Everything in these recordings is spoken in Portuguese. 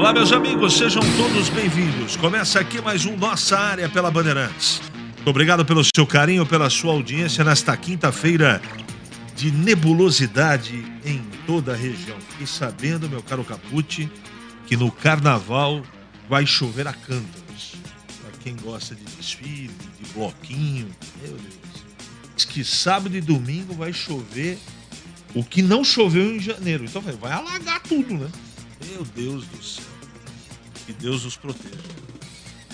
Olá, meus amigos, sejam todos bem-vindos. Começa aqui mais um Nossa Área pela Bandeirantes. Muito obrigado pelo seu carinho, pela sua audiência nesta quinta-feira de nebulosidade em toda a região. Fiquei sabendo, meu caro Capucci, que no Carnaval vai chover a cântaros. Para quem gosta de desfile, de bloquinho, meu Deus. Diz que sábado e domingo vai chover o que não choveu em janeiro. Então vai alagar tudo, né? Meu Deus do céu. Que Deus nos proteja.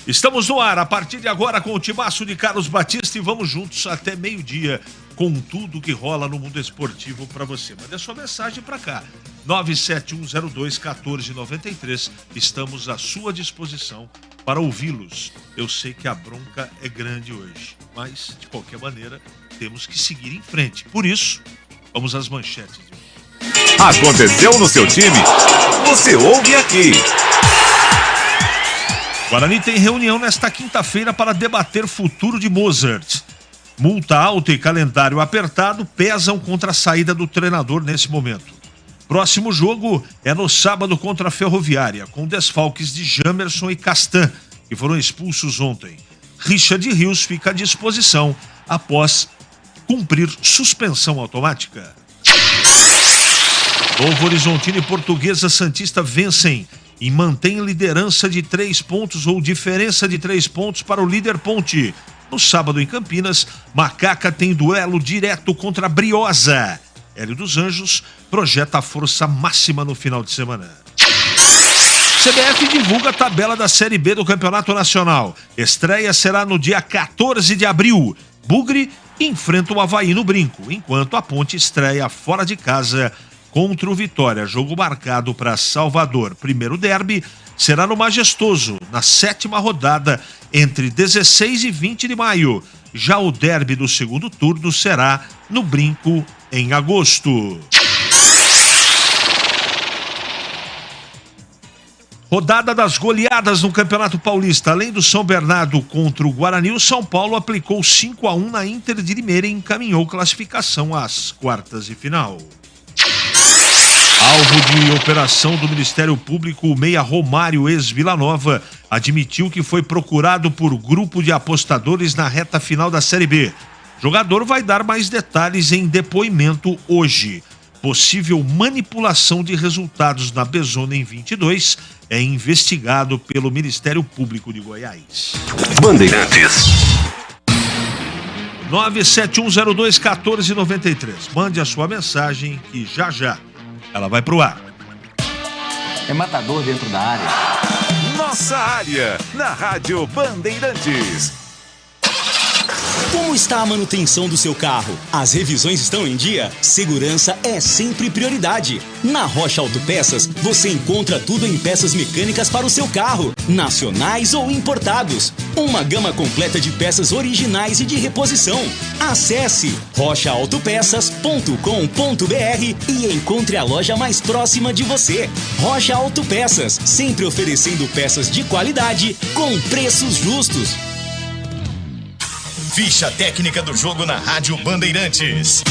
Estamos no ar a partir de agora com o timaço de Carlos Batista e vamos juntos até meio-dia com tudo que rola no mundo esportivo para você. Mande a sua mensagem para cá. 971021493. Estamos à sua disposição para ouvi-los. Eu sei que a bronca é grande hoje, mas de qualquer maneira temos que seguir em frente. Por isso, vamos às manchetes de hoje. Aconteceu no seu time? Você ouve aqui. Guarani tem reunião nesta quinta-feira para debater futuro de Mozart. Multa alta e calendário apertado pesam contra a saída do treinador nesse momento. Próximo jogo é no sábado contra a Ferroviária, com desfalques de Jamerson e Castan, que foram expulsos ontem. Richard Rios fica à disposição após cumprir suspensão automática. Novo Horizontino e Portuguesa Santista vencem e mantém liderança de 3 pontos ou diferença de 3 pontos para o líder Ponte. No sábado em Campinas, Macaca tem duelo direto contra a Briosa. Hélio dos Anjos projeta a força máxima no final de semana. CBF divulga a tabela da Série B do Campeonato Nacional. Estreia será no dia 14 de abril. Bugre enfrenta o Avaí no Brinco, enquanto a Ponte estreia fora de casa contra o Vitória. Jogo marcado para Salvador. Primeiro derby será no Majestoso, na 7ª rodada, entre 16 e 20 de maio. Já o derby do segundo turno será no Brinco, em agosto. Rodada das goleadas no Campeonato Paulista. Além do São Bernardo contra o Guarani, o São Paulo aplicou 5-1 na Inter de Limeira e encaminhou classificação às quartas de final. Alvo de operação do Ministério Público, o meia Romário, ex-Vila Nova, admitiu que foi procurado por grupo de apostadores na reta final da Série B. O jogador vai dar mais detalhes em depoimento hoje. Possível manipulação de resultados na Bezona em 22 é investigado pelo Ministério Público de Goiás. Bandeirantes. 971021493. Mande a sua mensagem que já ela vai pro ar. É matador dentro da área. Nossa Área, na Rádio Bandeirantes. Como está a manutenção do seu carro? As revisões estão em dia? Segurança é sempre prioridade. Na Rocha Autopeças, você encontra tudo em peças mecânicas para o seu carro, nacionais ou importados. Uma gama completa de peças originais e de reposição. Acesse rochaautopeças.com.br e encontre a loja mais próxima de você. Rocha Autopeças, sempre oferecendo peças de qualidade com preços justos. Ficha técnica do jogo na Rádio Bandeirantes.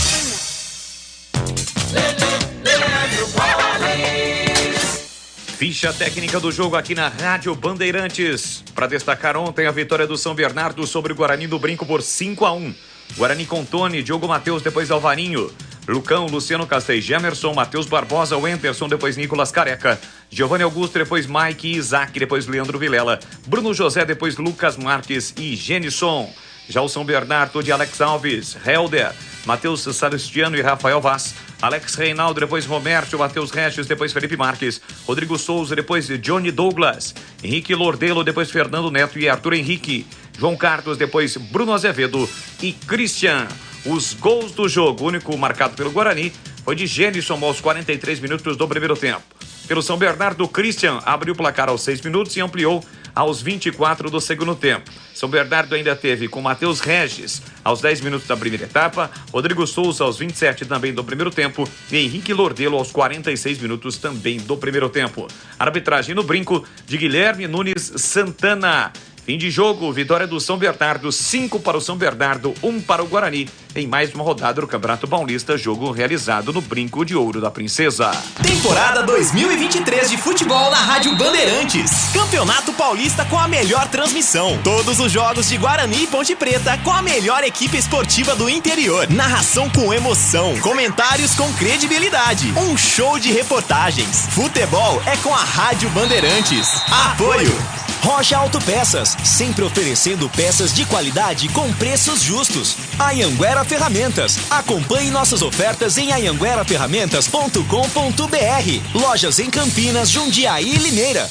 Ficha técnica do jogo aqui na Rádio Bandeirantes. Para destacar ontem a vitória do São Bernardo sobre o Guarani do Brinco por 5-1. Guarani com Tony, Diogo Matheus, depois Alvarinho. Lucão, Luciano Castells, Gemerson, Matheus Barbosa, Wenterson, depois Nicolas Careca. Giovanni Augusto, depois Mike e Isaac, depois Leandro Vilela. Bruno José, depois Lucas Marques e Genison. Já o São Bernardo de Alex Alves, Helder, Matheus Salestiano e Rafael Vaz, Alex Reinaldo, depois Roberto, Matheus Regis, depois Felipe Marques, Rodrigo Souza, depois Johnny Douglas, Henrique Lordelo, depois Fernando Neto e Arthur Henrique, João Carlos, depois Bruno Azevedo e Christian. Os gols do jogo, o único marcado pelo Guarani, foi de Genison aos 43 minutos do primeiro tempo. Pelo São Bernardo, Christian abriu o placar aos 6 minutos e ampliou aos 24 do segundo tempo. São Bernardo ainda teve com Matheus Regis aos 10 minutos da primeira etapa, Rodrigo Souza aos 27 também do primeiro tempo e Henrique Lordelo aos 46 minutos também do primeiro tempo. Arbitragem no Brinco de Guilherme Nunes Santana. Fim de jogo, vitória do São Bernardo, 5 para o São Bernardo, 1 para o Guarani. Em mais uma rodada do Campeonato Paulista, jogo realizado no Brinco de Ouro da Princesa. Temporada 2023 de futebol na Rádio Bandeirantes. Campeonato Paulista com a melhor transmissão. Todos os jogos de Guarani e Ponte Preta com a melhor equipe esportiva do interior. Narração com emoção. Comentários com credibilidade. Um show de reportagens. Futebol é com a Rádio Bandeirantes. Apoio Rocha Autopeças, sempre oferecendo peças de qualidade com preços justos. Anhanguera Ferramentas, acompanhe nossas ofertas em anhangueraferramentas.com.br. Lojas em Campinas, Jundiaí e Limeira.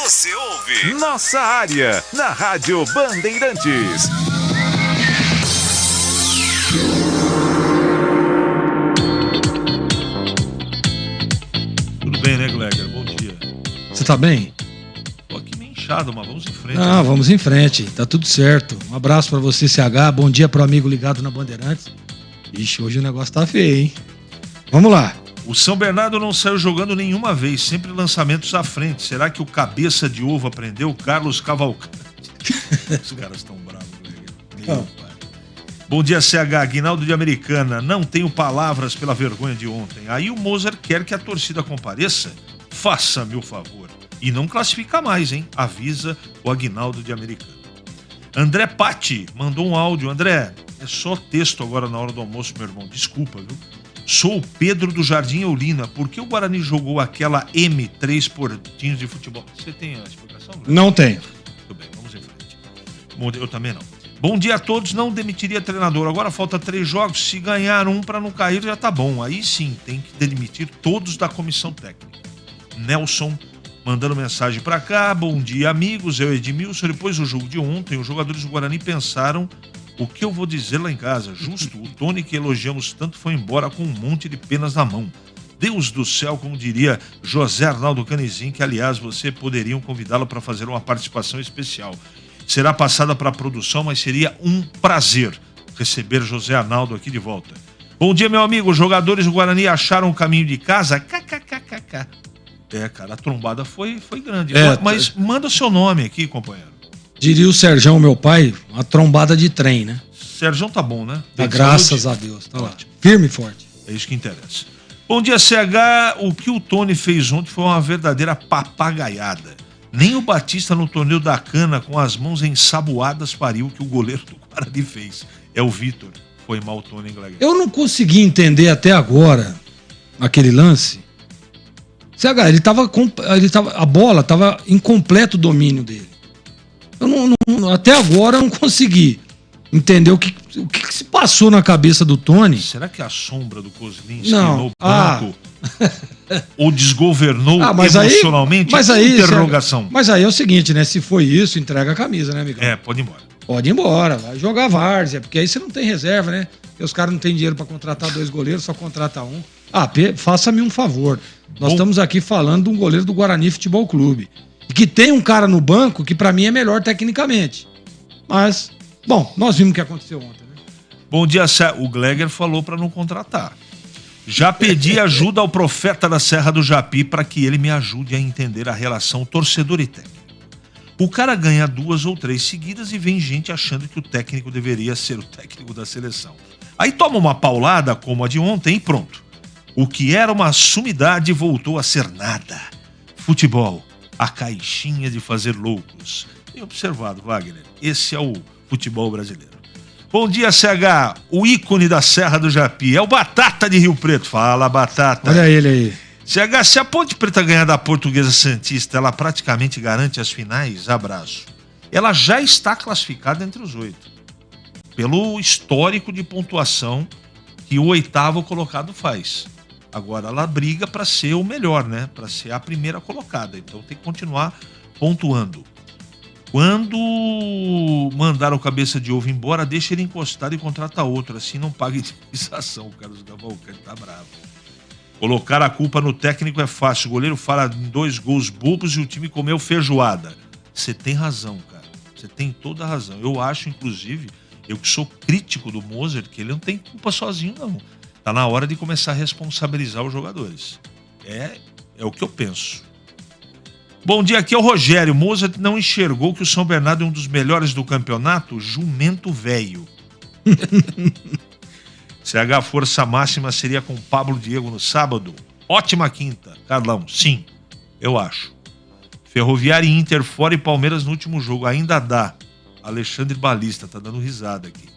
Você ouve Nossa Área, na Rádio Bandeirantes. Tudo bem, né, Gleger? Bom dia. Você tá bem? Tô aqui meio inchado, mas vamos em frente. Ah, vamos em frente, tá tudo certo. Um abraço pra você, CH. Bom dia pro amigo ligado na Bandeirantes. Ixi, hoje o negócio tá feio, hein? Vamos lá. O São Bernardo não saiu jogando nenhuma vez, sempre lançamentos à frente. Será que o cabeça de ovo aprendeu? Carlos Cavalcante. Os caras estão bravos, Gleger. Bom dia, CH. Aguinaldo de Americana. Não tenho palavras pela vergonha de ontem. Aí o Moser quer que a torcida compareça? Faça-me o favor. E não classifica mais, hein? Avisa o Aguinaldo de Americana. André Patti mandou um áudio. André, é só texto agora na hora do almoço, meu irmão. Desculpa, viu? Sou o Pedro do Jardim Eulina. Por que o Guarani jogou aquela M3 portinhos de futebol? Você tem a explicação? Não tenho. Tudo bem, vamos em frente. Bom, eu também não. Bom dia a todos. Não demitiria treinador. Agora falta 3 jogos. Se ganhar um para não cair, já tá bom. Aí sim, tem que demitir todos da comissão técnica. Nelson mandando mensagem para cá. Bom dia, amigos. Eu, Edmilson. Depois do jogo de ontem, os jogadores do Guarani pensaram o que eu vou dizer lá em casa. Justo, o Tony que elogiamos tanto foi embora com um monte de penas na mão. Deus do céu, como diria José Arnaldo Canizin, que aliás você poderiam convidá-lo para fazer uma participação especial. Será passada para a produção, mas seria um prazer receber José Arnaldo aqui de volta. Bom dia, meu amigo. Os jogadores do Guarani acharam o caminho de casa? KKKKK. Cara, a trombada foi grande. Mas manda o seu nome aqui, companheiro. Diria o Serjão, meu pai, uma trombada de trem, né? Serjão tá bom, né? Graças a Deus. Tá lá. Firme e forte. É isso que interessa. Bom dia, CH. O que o Tony fez ontem foi uma verdadeira papagaiada. Nem o Batista no torneio da cana com as mãos ensaboadas pariu que o goleiro do Guarani fez. É o Vitor. Foi mal o Tony Gleger. Eu não consegui entender até agora aquele lance. CH, a bola estava em completo domínio dele. Eu até agora eu não consegui entender o que se passou na cabeça do Tony. Será que a sombra do Kozlinski no banco ou desgovernou emocionalmente? Interrogação. Mas aí é o seguinte, né? Se foi isso, entrega a camisa, né, amigão? Pode ir embora. Pode ir embora, vai jogar várzea, porque aí você não tem reserva, né? Porque os caras não têm dinheiro para contratar 2 goleiros, só contrata um. Faça-me um favor. Nós estamos aqui falando de um goleiro do Guarani Futebol Clube. E que tem um cara no banco que pra mim é melhor tecnicamente. Mas, bom, nós vimos o que aconteceu ontem, né? Bom dia, o Gleger falou pra não contratar. Já pedi ajuda ao profeta da Serra do Japi para que ele me ajude a entender a relação torcedor e técnico. O cara ganha 2 ou 3 seguidas e vem gente achando que o técnico deveria ser o técnico da seleção. Aí toma uma paulada como a de ontem e pronto. O que era uma sumidade voltou a ser nada. Futebol, a caixinha de fazer loucos. Tem observado, Wagner? Esse é o futebol brasileiro. Bom dia, CH. O ícone da Serra do Japi é o Batata de Rio Preto. Fala, Batata. Olha ele aí. CH, se a Ponte Preta ganhar da Portuguesa Santista, ela praticamente garante as finais? Abraço. Ela já está classificada entre os 8. Pelo histórico de pontuação que o 8º colocado faz. Agora ela briga para ser o melhor, né? Para ser a primeira colocada. Então tem que continuar pontuando. Quando mandar o cabeça de ovo embora, deixa ele encostado e contrata outro. Assim não paga indenização. O Carlos Cavalcante tá bravo. Colocar a culpa no técnico é fácil. O goleiro fala em 2 gols bobos e o time comeu feijoada. Você tem razão, cara. Você tem toda a razão. Eu acho, inclusive, eu que sou crítico do Moser, que ele não tem culpa sozinho, não. Tá na hora de começar a responsabilizar os jogadores. É o que eu penso. Bom dia, aqui é o Rogério. Mozart não enxergou que o São Bernardo é um dos melhores do campeonato? Jumento velho. CH, força máxima seria com Pablo Diego no sábado? Ótima quinta. Carlão, sim, eu acho. Ferroviária e Inter fora e Palmeiras no último jogo. Ainda dá. Alexandre Balista tá dando risada aqui.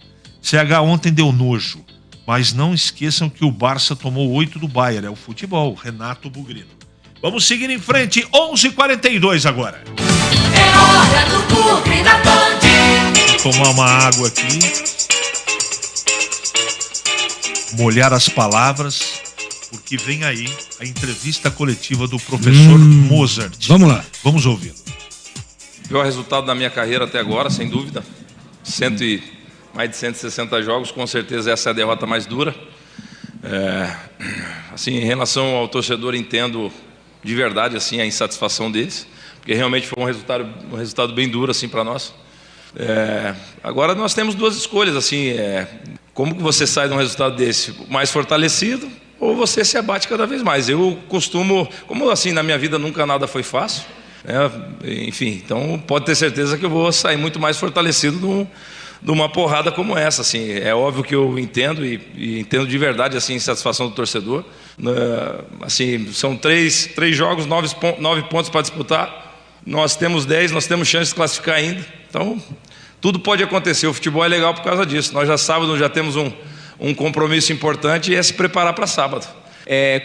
CH, ontem deu nojo. Mas não esqueçam que o Barça tomou 8 do Bayern. É o futebol. Renato Bugrino. Vamos seguir em frente. 11h42 agora. É hora do Bugre da Band. Vou tomar uma água aqui. Molhar as palavras, porque vem aí a entrevista coletiva do professor Mozart. Vamos lá. Vamos ouvi-lo. Pior resultado da minha carreira até agora, sem dúvida. Mais de 160 jogos, com certeza essa é a derrota mais dura. Assim, em relação ao torcedor, entendo de verdade assim, a insatisfação deles, porque realmente foi um resultado bem duro assim, para nós. Agora nós temos duas escolhas, assim, como que você sai de um resultado desse mais fortalecido ou você se abate cada vez mais. Eu costumo, como assim na minha vida nunca nada foi fácil, enfim, então pode ter certeza que eu vou sair muito mais fortalecido de uma porrada como essa, assim. É óbvio que eu entendo e entendo de verdade assim, a insatisfação do torcedor. Assim, são três jogos, 9 pontos para disputar. Nós temos 10, nós temos chance de classificar ainda. Então, tudo pode acontecer. O futebol é legal por causa disso. Nós sábado já temos um compromisso importante e é se preparar para sábado.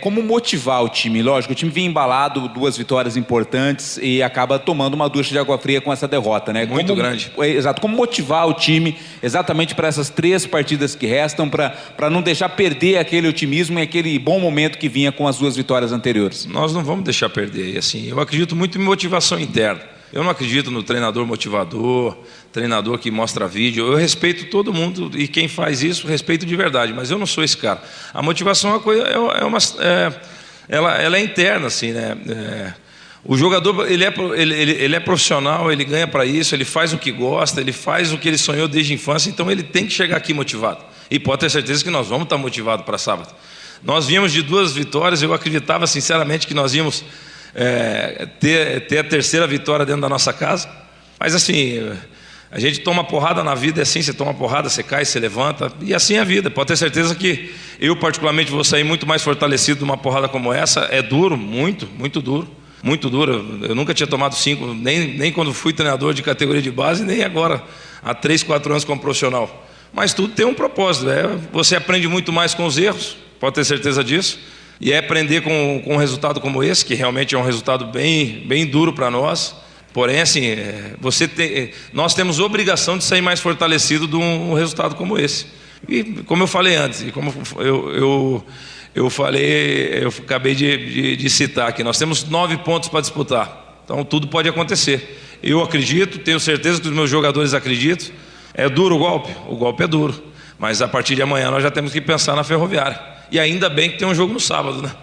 Como motivar o time? Lógico, o time vinha embalado, 2 vitórias importantes e acaba tomando uma ducha de água fria com essa derrota, né? Muito grande. Exato. Como motivar o time exatamente para essas 3 partidas que restam, para não deixar perder aquele otimismo e aquele bom momento que vinha com as 2 vitórias anteriores? Nós não vamos deixar perder. E, assim, eu acredito muito em motivação interna. Eu não acredito no treinador motivador, treinador que mostra vídeo. Eu respeito todo mundo e quem faz isso, respeito de verdade, mas eu não sou esse cara. A motivação é uma coisa, ela é interna, assim, né? O jogador, ele é profissional, ele ganha para isso, ele faz o que gosta, ele faz o que ele sonhou desde a infância, então ele tem que chegar aqui motivado. E pode ter certeza que nós vamos estar motivados para sábado. Nós viemos de 2 vitórias, eu acreditava sinceramente que nós íamos ter a 3ª vitória dentro da nossa casa, mas assim, a gente toma porrada na vida, é assim, você toma porrada, você cai, você levanta, e assim é a vida. Pode ter certeza que eu particularmente vou sair muito mais fortalecido de uma porrada como essa. É duro, muito duro, muito duro. Eu nunca tinha tomado 5, nem quando fui treinador de categoria de base, nem agora, há 3, 4 anos como profissional. Mas tudo tem um propósito, você aprende muito mais com os erros, pode ter certeza disso. E aprender com um resultado como esse, que realmente é um resultado bem duro para nós. Porém, assim, nós temos obrigação de sair mais fortalecido de um resultado como esse. E como eu falei antes, e como eu acabei de citar aqui, nós temos 9 pontos para disputar. Então tudo pode acontecer. Eu acredito, tenho certeza que os meus jogadores acreditam. É duro o golpe é duro. Mas a partir de amanhã nós já temos que pensar na Ferroviária. E ainda bem que tem um jogo no sábado, né?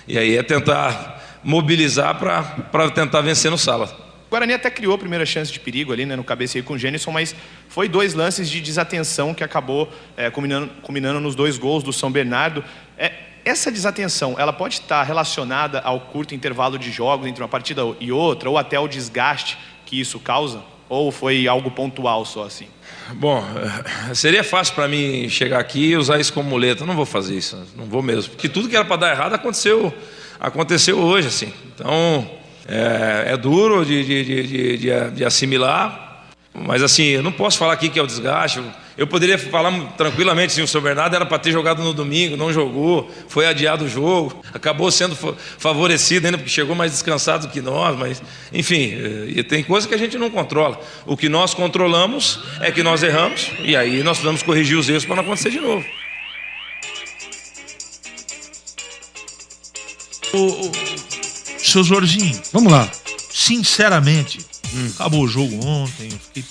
E aí é tentar mobilizar para tentar vencer no sábado. O Guarani até criou a primeira chance de perigo ali, né, no cabeceio com o Gênison, mas foi 2 lances de desatenção que acabou culminando nos 2 gols do São Bernardo. Essa desatenção, ela pode estar relacionada ao curto intervalo de jogos entre uma partida e outra, ou até ao desgaste que isso causa? Ou foi algo pontual só assim? Bom, seria fácil para mim chegar aqui e usar isso como muleta. Eu não vou fazer isso, não vou mesmo. Porque tudo que era para dar errado aconteceu hoje, assim. Então, é duro de assimilar. Mas assim, eu não posso falar aqui que é o desgaste. Eu poderia falar tranquilamente assim, o São Bernardo era para ter jogado no domingo, não jogou, foi adiado o jogo, acabou sendo favorecido ainda porque chegou mais descansado do que nós, mas enfim, tem coisas que a gente não controla. O que nós controlamos é que nós erramos e aí nós precisamos corrigir os erros para não acontecer de novo. Seu Jorginho, vamos lá. Sinceramente, acabou o jogo ontem, eu fiquei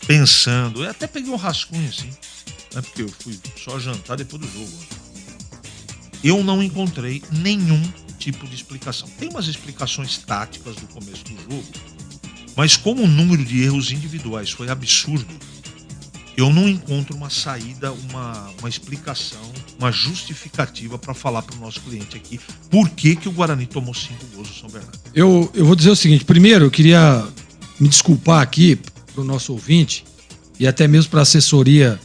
pensando, eu até peguei um rascunho assim, né, porque eu fui só jantar depois do jogo. Eu não encontrei nenhum tipo de explicação. Tem umas explicações táticas do começo do jogo, mas como o número de erros individuais foi absurdo, eu não encontro uma saída, uma explicação, uma justificativa para falar para o nosso cliente aqui por que o Guarani tomou 5 gols do São Bernardo. Eu vou dizer o seguinte, primeiro eu queria me desculpar aqui para o nosso ouvinte e até mesmo para a assessoria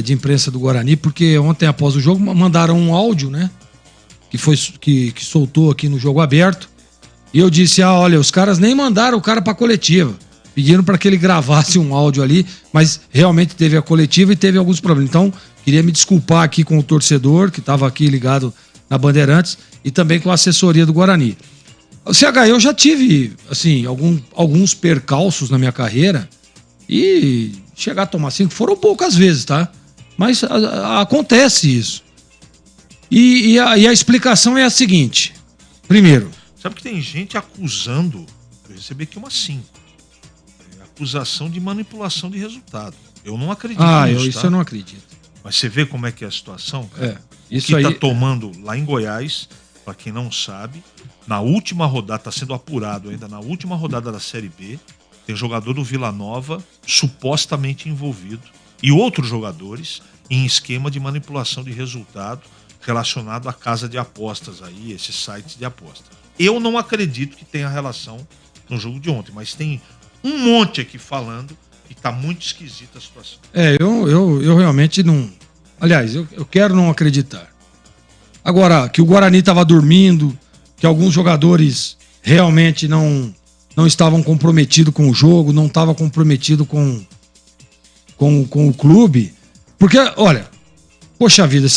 de imprensa do Guarani, porque ontem após o jogo mandaram um áudio, né, que soltou aqui no Jogo Aberto, e eu disse, olha, os caras nem mandaram o cara para a coletiva. Pediram para que ele gravasse um áudio ali, mas realmente teve a coletiva e teve alguns problemas. Então, queria me desculpar aqui com o torcedor que estava aqui ligado na Bandeirantes e também com a assessoria do Guarani. O CH, eu já tive, assim, alguns percalços na minha carreira e chegar a tomar 5 foram poucas vezes, tá? Mas acontece isso. E a explicação é a seguinte. Primeiro... Sabe que tem gente acusando, eu recebi aqui uma 5. Acusação de manipulação de resultado. Eu não acredito nisso. Isso eu não acredito. Mas você vê como é que é a situação? Cara? Isso que aí... tá tomando lá em Goiás, para quem não sabe, na última rodada, tá sendo apurado ainda, na última rodada da Série B, tem jogador do Vila Nova supostamente envolvido e outros jogadores em esquema de manipulação de resultado relacionado à casa de apostas aí, esses sites de apostas. Eu não acredito que tenha relação no jogo de ontem, mas tem um monte aqui falando que tá muito esquisita a situação. Eu realmente não... Aliás, eu quero não acreditar. Agora, que o Guarani estava dormindo, que alguns jogadores realmente não estavam comprometidos com o jogo, não estavam comprometidos com o clube. Porque, olha, poxa vida,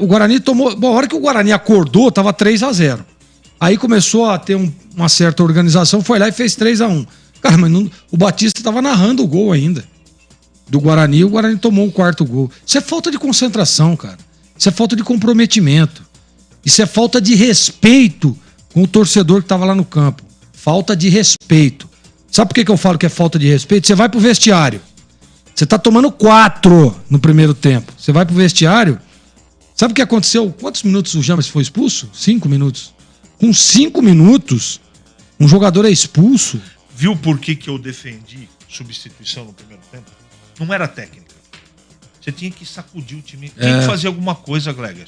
o Guarani tomou... Bom, a hora que o Guarani acordou, tava 3-0. Aí começou a ter uma certa organização, foi lá e fez 3-1. Cara, mas o Batista estava narrando o gol ainda. Do Guarani, o Guarani tomou o 4º gol. Isso é falta de concentração, cara. Isso é falta de comprometimento. Isso é falta de respeito com o torcedor que estava lá no campo. Falta de respeito. Sabe por que eu falo que é falta de respeito? Você vai pro vestiário. Você tá tomando 4 no primeiro tempo. Você vai pro vestiário. Sabe o que aconteceu? Quantos minutos o James foi expulso? 5 minutos. Com 5 minutos, um jogador é expulso. Viu por que eu defendi substituição no primeiro tempo? Não era técnica. Você tinha que sacudir o time. Tinha que fazer alguma coisa, Gleger.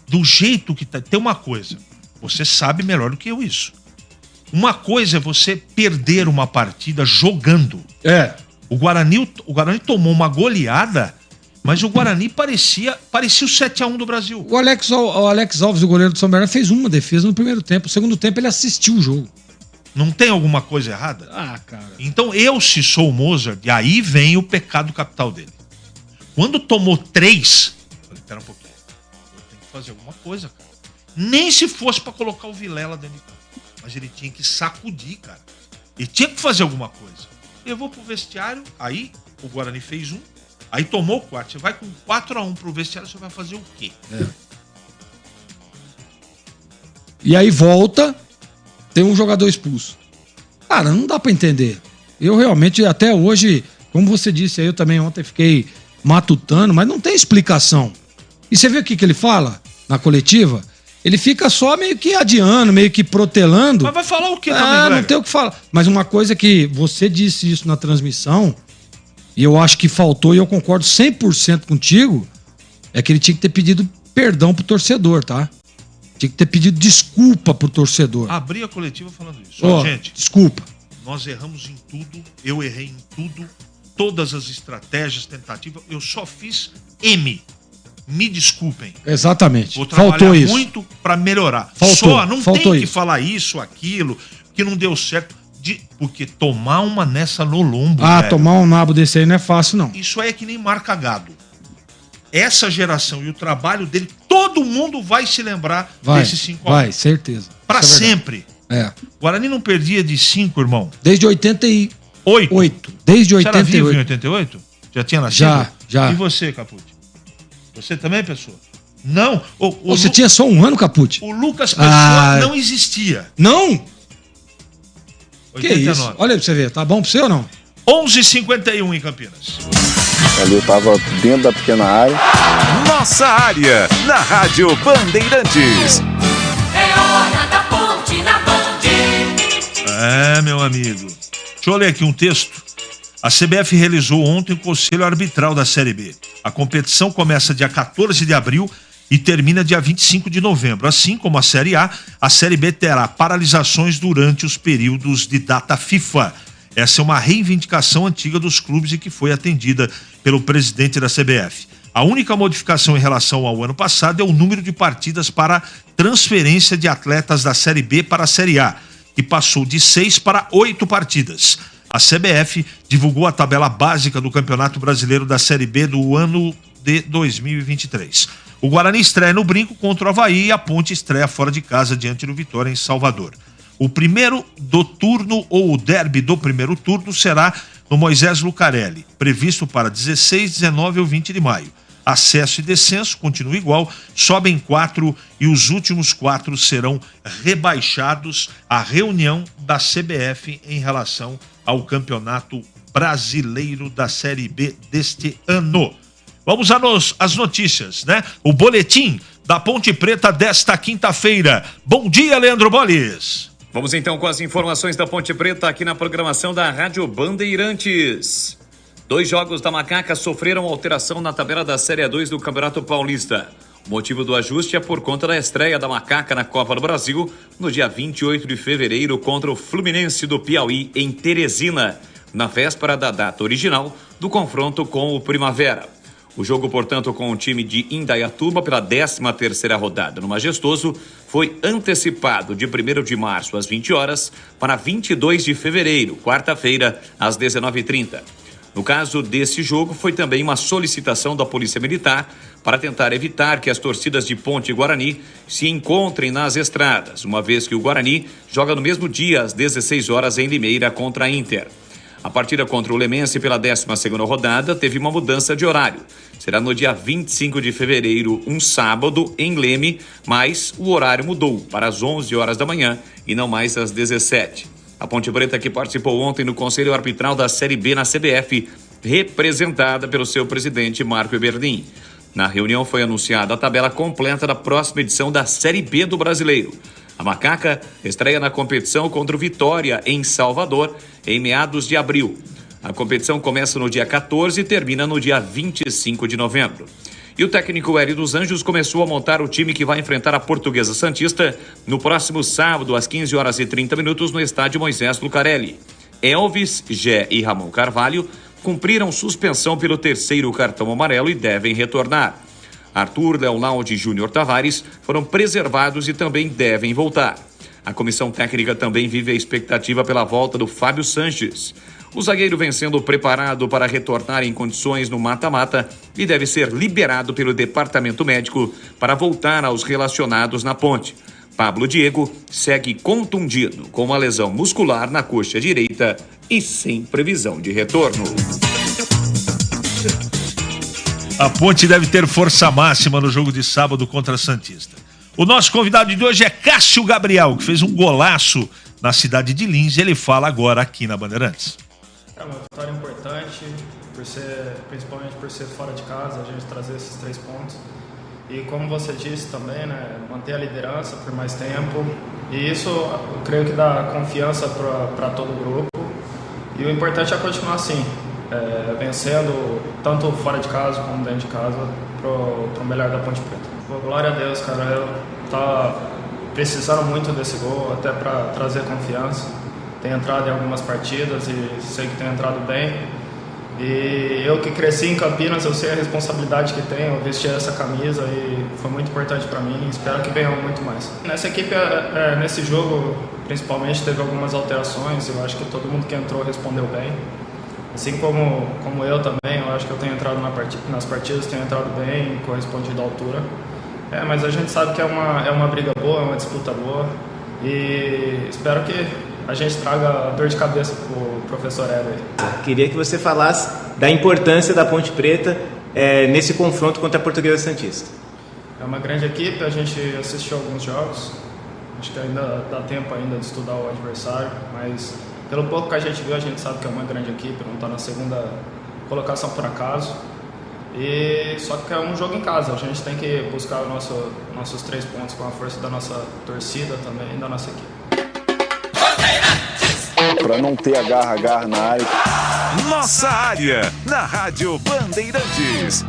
Do jeito que tá. Tem uma coisa. Você sabe melhor do que eu isso. Uma coisa é você perder uma partida jogando. O Guarani tomou uma goleada, mas o Guarani parecia o 7-1 do Brasil. O Alex Alves, o goleiro do São Bernardo, fez uma defesa no primeiro tempo. No segundo tempo ele assistiu o jogo. Não tem alguma coisa errada? Cara. Então se sou o Mozart, e aí vem o pecado capital dele. Quando tomou 3, eu falei, pera um pouquinho, eu tenho que fazer alguma coisa, cara. Nem se fosse pra colocar o Vilela dentro de campo. Mas ele tinha que sacudir, cara. Ele tinha que fazer alguma coisa. Levou pro vestiário, aí o Guarani fez 1, aí tomou o 4. Você vai com 4-1 pro vestiário, você vai fazer o quê? E aí volta... Tem um jogador expulso. Cara, não dá pra entender. Eu realmente, até hoje, como você disse aí, eu também ontem fiquei matutando, mas não tem explicação. E você vê o que ele fala na coletiva? Ele fica só meio que adiando, meio que protelando. Mas vai falar o quê também, não tem o que falar. Mas uma coisa que você disse isso na transmissão, e eu acho que faltou, e eu concordo 100% contigo, é que ele tinha que ter pedido perdão pro torcedor, tá? Tinha que ter pedido desculpa pro torcedor. Abri a coletiva falando isso. Gente, desculpa. Nós erramos em tudo, eu errei em tudo, todas as estratégias, tentativas, eu só fiz M. Me desculpem. Exatamente. Vou trabalhar faltou isso. muito pra melhorar. Não faltou tem que falar isso, aquilo, que não deu certo. Porque tomar uma nessa no lombo, velho, tomar um nabo desse aí não é fácil, não. Isso aí é que nem marca gado. Essa geração e o trabalho dele, todo mundo vai se lembrar desses 5 anos. Vai, certeza. Pra sempre. Guarani não perdia de 5, irmão. Desde 88. Desde 88. Você era vivo em 88? Já tinha nascido? Já. E você, Capucci? Você também, pessoa? Não. Você tinha só 1 ano, Capucci? O Lucas Pessoa não existia. Não? 89. Que isso? Olha aí pra você ver. Tá bom pra você ou não? 11h51 em Campinas. Ali eu tava dentro da pequena área. Nossa área, na Rádio Bandeirantes. É hora da ponte na Band. Meu amigo. Deixa eu ler aqui um texto A CBF realizou ontem o Conselho Arbitral da Série B. A competição começa dia 14 de abril e termina dia 25 de novembro. Assim como a Série A Série B terá paralisações durante os períodos de data FIFA. Essa é uma reivindicação antiga dos clubes e que foi atendida pelo presidente da CBF. A única modificação em relação ao ano passado é o número de partidas para transferência de atletas da Série B para a Série A, que passou de 6 para 8 partidas. A CBF divulgou a tabela básica do Campeonato Brasileiro da Série B do ano de 2023. O Guarani estreia no Brinco contra o Avaí e a Ponte estreia fora de casa diante do Vitória em Salvador. O primeiro do turno ou o derby do primeiro turno será no Moisés Lucarelli, previsto para 16, 19 ou 20 de maio. Acesso e descenso continua igual, sobem 4 e os últimos 4 serão rebaixados. A reunião da CBF em relação ao Campeonato Brasileiro da Série B deste ano. Vamos às notícias, né? O boletim da Ponte Preta desta quinta-feira. Bom dia, Leandro Bolis. Vamos então com as informações da Ponte Preta aqui na programação da Rádio Bandeirantes. 2 jogos da Macaca sofreram alteração na tabela da Série A2 do Campeonato Paulista. O motivo do ajuste é por conta da estreia da Macaca na Copa do Brasil no dia 28 de fevereiro contra o Fluminense do Piauí em Teresina, na véspera da data original do confronto com o Primavera. O jogo, portanto, com o time de Indaiatuba pela 13ª rodada no Majestoso foi antecipado de 1º de março às 20 horas para 22 de fevereiro, quarta-feira, às 19h30. No caso desse jogo, foi também uma solicitação da Polícia Militar para tentar evitar que as torcidas de Ponte e Guarani se encontrem nas estradas, uma vez que o Guarani joga no mesmo dia, às 16 horas, em Limeira, contra a Inter. A partida contra o Lemense pela 12ª rodada teve uma mudança de horário. Será no dia 25 de fevereiro, um sábado, em Leme, mas o horário mudou para as 11 horas da manhã e não mais às 17. A Ponte Preta, que participou ontem no Conselho Arbitral da Série B na CBF, representada pelo seu presidente Marco Eberlin. Na reunião foi anunciada a tabela completa da próxima edição da Série B do Brasileiro. A Macaca estreia na competição contra o Vitória, em Salvador, em meados de abril. A competição começa no dia 14 e termina no dia 25 de novembro. E o técnico Hélio dos Anjos começou a montar o time que vai enfrentar a Portuguesa Santista no próximo sábado, às 15 horas e 30 minutos, no estádio Moisés Lucarelli. Elvis, Gé e Ramon Carvalho cumpriram suspensão pelo 3º cartão amarelo e devem retornar. Arthur, Leonaldi e Júnior Tavares foram preservados e também devem voltar. A comissão técnica também vive a expectativa pela volta do Fábio Sanches. O zagueiro vem sendo preparado para retornar em condições no mata-mata e deve ser liberado pelo departamento médico para voltar aos relacionados na Ponte. Pablo Diego segue contundido com uma lesão muscular na coxa direita e sem previsão de retorno. A Ponte deve ter força máxima no jogo de sábado contra a Santista. O nosso convidado de hoje é Cássio Gabriel, que fez um golaço na cidade de Lins. Ele fala agora aqui na Bandeirantes. É uma vitória importante, principalmente por ser fora de casa, a gente trazer esses 3 pontos. E como você disse também, né, manter a liderança por mais tempo. E isso eu creio que dá confiança para todo o grupo. E o importante é continuar assim, vencendo tanto fora de casa como dentro de casa para o melhor da Ponte Preta. Pô, glória a Deus, cara, eu tava precisando muito desse gol, até para trazer confiança. Tenho entrado em algumas partidas e sei que tenho entrado bem. E eu que cresci em Campinas, eu sei a responsabilidade que tenho, eu vesti essa camisa e foi muito importante para mim. Espero que venham muito mais. Nessa equipe, nesse jogo, principalmente, teve algumas alterações. Eu acho que todo mundo que entrou respondeu bem. Assim como eu também, eu acho que eu tenho entrado nas partidas, tenho entrado bem, correspondido à altura. Mas a gente sabe que é uma briga boa, é uma disputa boa. E espero que a gente traga dor de cabeça pro professor Hélio. Queria que você falasse da importância da Ponte Preta nesse confronto contra a Portuguesa Santista. É uma grande equipe, a gente assistiu alguns jogos, acho que ainda dá tempo ainda de estudar o adversário, mas pelo pouco que a gente viu, a gente sabe que é uma grande equipe, não está na segunda colocação por acaso. Só que é um jogo em casa, a gente tem que buscar nossos 3 pontos com a força da nossa torcida também e da nossa equipe. para não ter agarra na área. Nossa área, na Rádio Bandeirantes.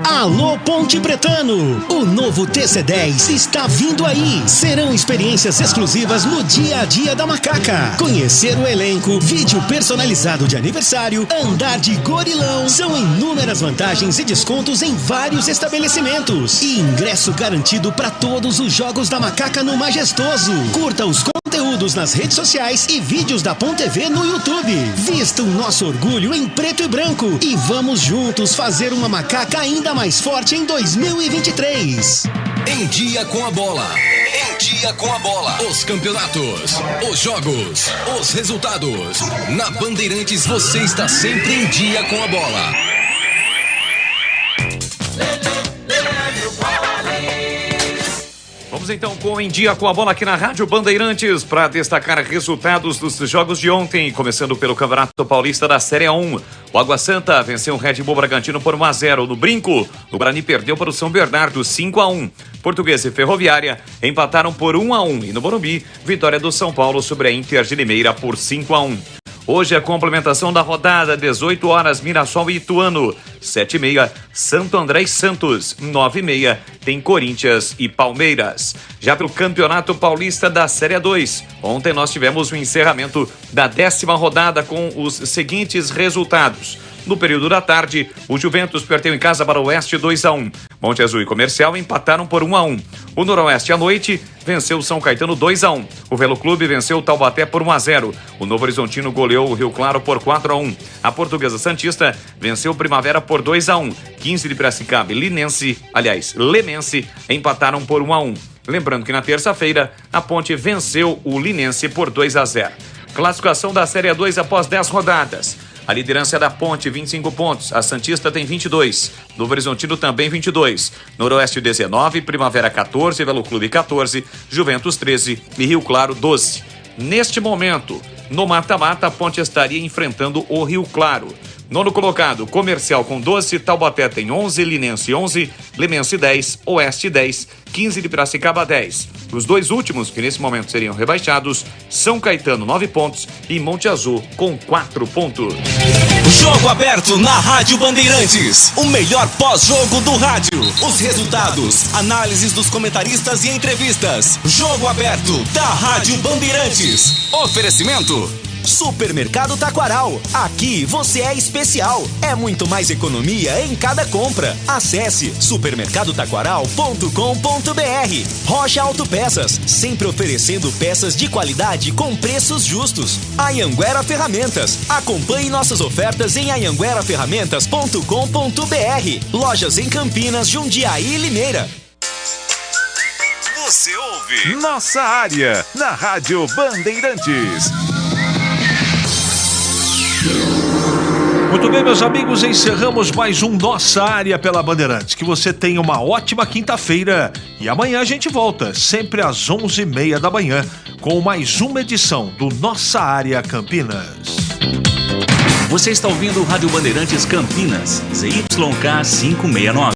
Alô Ponte Pretano, o novo TC10 está vindo aí. Serão experiências exclusivas no dia a dia da Macaca. Conhecer o elenco, vídeo personalizado de aniversário, andar de gorilão. São inúmeras vantagens e descontos em vários estabelecimentos. E ingresso garantido para todos os jogos da Macaca no Majestoso. Curta os conteúdos nas redes sociais e vídeos da Ponte TV no YouTube. Vista o nosso orgulho em preto e branco e vamos juntos fazer uma Macaca ainda mais forte em 2023. Em dia com a bola. Em dia com a bola. Os campeonatos, os jogos, os resultados. Na Bandeirantes você está sempre em dia com a bola. Vamos então com Em Dia com a Bola aqui na Rádio Bandeirantes para destacar resultados dos jogos de ontem, começando pelo Campeonato Paulista da Série 1. O Água Santa venceu o Red Bull Bragantino por 1-0. No Brinco, o Guarani perdeu para o São Bernardo 5-1. Portuguesa e Ferroviária empataram por 1-1 e no Morumbi, vitória do São Paulo sobre a Inter de Limeira por 5-1. Hoje a complementação da rodada, 18 horas, Mirassol e Ituano. 7h30, Santo André e Santos. 9h30, tem Corinthians e Palmeiras. Já pelo Campeonato Paulista da Série 2, ontem nós tivemos o encerramento da 10ª rodada com os seguintes resultados. No período da tarde, o Juventus perdeu em casa para o Oeste 2-1. Monte Azul e Comercial empataram por 1-1. O Noroeste à noite venceu o São Caetano 2-1. O Velo Clube venceu o Taubaté por 1-0. O Novo Horizontino goleou o Rio Claro por 4-1. A Portuguesa Santista venceu o Primavera por 2-1. 15 de Piracicaba e Lemense empataram por 1-1. Lembrando que na terça-feira, a Ponte venceu o Linense por 2-0. Classificação da Série 2 após 10 rodadas. A liderança é da Ponte, 25 pontos. A Santista tem 22. Novo Horizontino também 22. Noroeste 19, Primavera 14, Velo Clube 14, Juventus 13 e Rio Claro 12. Neste momento, no mata-mata, a Ponte estaria enfrentando o Rio Claro. Nono colocado, Comercial com 12, Taubaté tem 11, Linense 11, Lemense 10, Oeste 10, 15 de Piracicaba 10. Os dois últimos, que nesse momento seriam rebaixados, São Caetano 9 pontos e Monte Azul com 4 pontos. Jogo aberto na Rádio Bandeirantes. O melhor pós-jogo do rádio. Os resultados, análises dos comentaristas e entrevistas. Jogo aberto da Rádio Bandeirantes. Oferecimento Supermercado Taquaral. Aqui você é especial. É muito mais economia em cada compra. Acesse supermercadotaquaral.com.br. Rocha Autopeças, sempre oferecendo peças de qualidade com preços justos. Anhanguera Ferramentas. Acompanhe nossas ofertas em anhangueraferramentas.com.br. Lojas em Campinas, Jundiaí e Limeira. Você ouve Nossa Área, na Rádio Bandeirantes. Muito bem, meus amigos, encerramos mais um Nossa Área pela Bandeirantes. Que você tenha uma ótima quinta-feira e amanhã a gente volta, sempre às 11h30 da manhã, com mais uma edição do Nossa Área Campinas. Você está ouvindo Rádio Bandeirantes Campinas, ZYK 569.